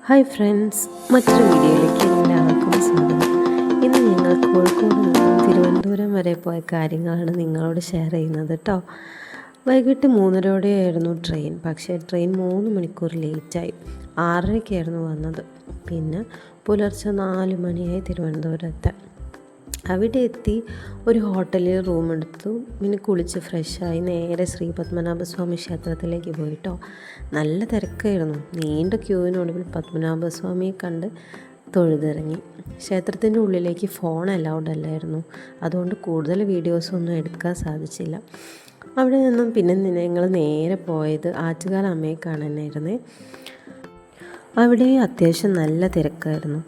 Hi friends, മറ്റൊരു വീഡിയോയിലേക്ക് എല്ലാവർക്കും സ്വാഗതം. ഇന്ന് ഞങ്ങൾ കോഴിക്കോട് നിന്ന് തിരുവനന്തപുരം വരെ പോയ കാര്യങ്ങളാണ് നിങ്ങളോട് ഷെയർ ചെയ്യുന്നത് കേട്ടോ. വൈകിട്ട് 3:30 ട്രെയിൻ. പക്ഷേ ട്രെയിൻ 3 മണിക്കൂർ ലേറ്റായി. 6:30 വന്നത്. പിന്നെ പുലർച്ചെ 4 മണിയായി തിരുവനന്തപുരത്ത്. അവിടെ എത്തി ഒരു ഹോട്ടലിൽ റൂം എടുത്തു. പിന്നെ കുളിച്ച് ഫ്രഷായി നേരെ ശ്രീ പത്മനാഭസ്വാമി ക്ഷേത്രത്തിലേക്ക് പോയിട്ടോ. നല്ല തിരക്കായിരുന്നു. നീണ്ട ക്യൂവിനൊടുവിൽ പത്മനാഭസ്വാമിയെ കണ്ട് തൊഴുതിറങ്ങി. ക്ഷേത്രത്തിൻ്റെ ഉള്ളിലേക്ക് ഫോൺ അലൗഡ് അല്ലായിരുന്നു. അതുകൊണ്ട് കൂടുതൽ വീഡിയോസൊന്നും എടുക്കാൻ സാധിച്ചില്ല. അവിടെ നിന്നും പിന്നെ ഞങ്ങൾ നേരെ പോയത് ആറ്റുകാൽ അമ്മയെ കാണാനായിരുന്നേ. അവിടെ അത്യാവശ്യം നല്ല തിരക്കായിരുന്നു.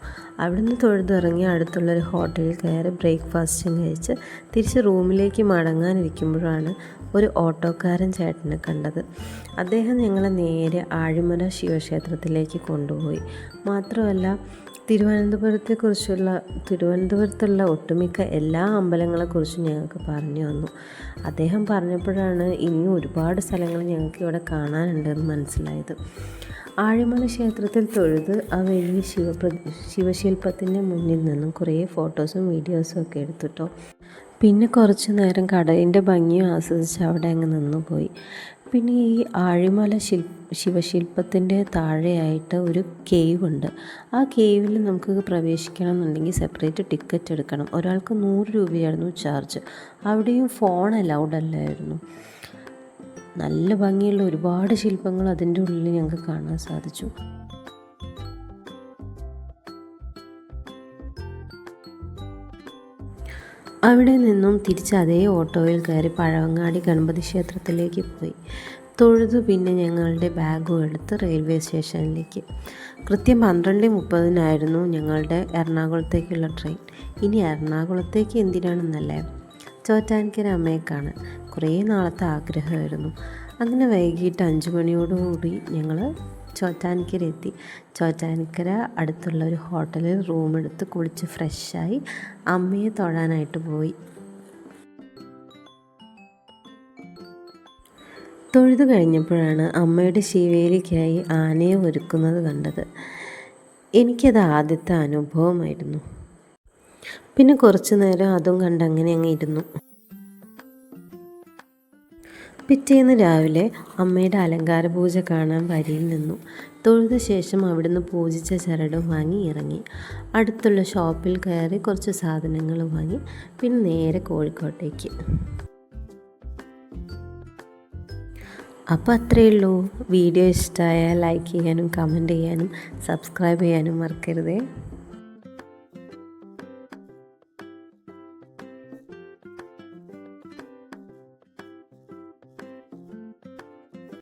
അവിടുന്ന് തൊഴുതിറങ്ങി അടുത്തുള്ളൊരു ഹോട്ടലിൽ കയറി ബ്രേക്ക്ഫാസ്റ്റും കഴിച്ച് തിരിച്ച് റൂമിലേക്ക് മടങ്ങാനിരിക്കുമ്പോഴാണ് ഒരു ഓട്ടോക്കാരൻ ചേട്ടനെ കണ്ടത്. അദ്ദേഹം ഞങ്ങളെ നേരെ ആഴിമല ശിവക്ഷേത്രത്തിലേക്ക് കൊണ്ടുപോയി. മാത്രമല്ല തിരുവനന്തപുരത്തുള്ള ഒട്ടുമിക്ക എല്ലാ അമ്പലങ്ങളെക്കുറിച്ചും ഞങ്ങൾക്ക് പറഞ്ഞു തന്നു. അദ്ദേഹം പറഞ്ഞപ്പോഴാണ് ഇനിയും ഒരുപാട് സ്ഥലങ്ങൾ ഞങ്ങൾക്ക് ഇവിടെ കാണാനുണ്ടെന്ന് മനസ്സിലായത്. ആഴിമല ക്ഷേത്രത്തിൽ തൊഴുത് ആ വലിയ ശിവശില്പത്തിൻ്റെ മുന്നിൽ നിന്നും കുറേ ഫോട്ടോസും വീഡിയോസും ഒക്കെ എടുത്തിട്ടോ. പിന്നെ കുറച്ച് നേരം കടലിൻ്റെ ഭംഗിയും ആസ്വദിച്ച് അവിടെ അങ്ങ് നിന്നുപോയി. പിന്നെ ഈ ആഴിമല ശിവശില്പത്തിൻ്റെ താഴെയായിട്ട് ഒരു കേവ് ഉണ്ട്. ആ കേവിൽ നമുക്ക് പ്രവേശിക്കണം എന്നുണ്ടെങ്കിൽ സെപ്പറേറ്റ് ടിക്കറ്റ് എടുക്കണം. ഒരാൾക്ക് 100 രൂപയായിരുന്നു ചാർജ്. അവിടെയും ഫോൺ അലൗഡ് അല്ലായിരുന്നു. നല്ല ഭംഗിയുള്ള ഒരുപാട് ശില്പങ്ങൾ അതിൻ്റെ ഉള്ളിൽ ഞങ്ങൾക്ക് കാണാൻ സാധിച്ചു. അവിടെ നിന്നും തിരിച്ച് അതേ ഓട്ടോയിൽ കയറി പഴവങ്ങാടി ഗണപതി ക്ഷേത്രത്തിലേക്ക് പോയി. തൊഴുതു പിന്നെ ഞങ്ങളുടെ ബാഗും എടുത്ത് റെയിൽവേ സ്റ്റേഷനിലേക്ക്. കൃത്യം 12:30 ഞങ്ങളുടെ എറണാകുളത്തേക്കുള്ള ട്രെയിൻ. ഇനി എറണാകുളത്തേക്ക് എന്തിനാണെന്നല്ലേ, ചോറ്റാനിക്കര അമ്മയെ കാണാൻ കുറേ നാളത്തെ ആഗ്രഹമായിരുന്നു. അങ്ങനെ വൈകിട്ട് 5 മണിയോടുകൂടി ഞങ്ങൾ ചോറ്റാനിക്കര എത്തി. ചോറ്റാനിക്കര അടുത്തുള്ള ഒരു ഹോട്ടലിൽ റൂമെടുത്ത് കുളിച്ച് ഫ്രഷായി അമ്മയെ തൊഴാനായിട്ട് പോയി. തൊഴുതു കഴിഞ്ഞപ്പോഴാണ് അമ്മയുടെ ശിവേലിക്കായി ആനയെ ഒരുക്കുന്നത് കണ്ടത്. എനിക്കത് ആദ്യത്തെ അനുഭവമായിരുന്നു. പിന്നെ കുറച്ച് നേരം അതും കണ്ട് അങ്ങനെ അങ്ങ് ഇരുന്നു. പിറ്റേന്ന് രാവിലെ അമ്മയുടെ അലങ്കാര പൂജ കാണാൻ വരിയിൽ നിന്നു. തൊഴുത ശേഷം അവിടുന്ന് പൂജിച്ച ചരടും വാങ്ങി ഇറങ്ങി. അടുത്തുള്ള ഷോപ്പിൽ കയറി കുറച്ച് സാധനങ്ങൾ വാങ്ങി പിന്നെ നേരെ കോഴിക്കോട്ടേക്ക്. അപ്പോൾ അത്രയേ ഉള്ളൂ. വീഡിയോ ഇഷ്ടമായാൽ ലൈക്ക് ചെയ്യാനും കമൻറ്റ് ചെയ്യാനും സബ്സ്ക്രൈബ് ചെയ്യാനും മറക്കരുതേ.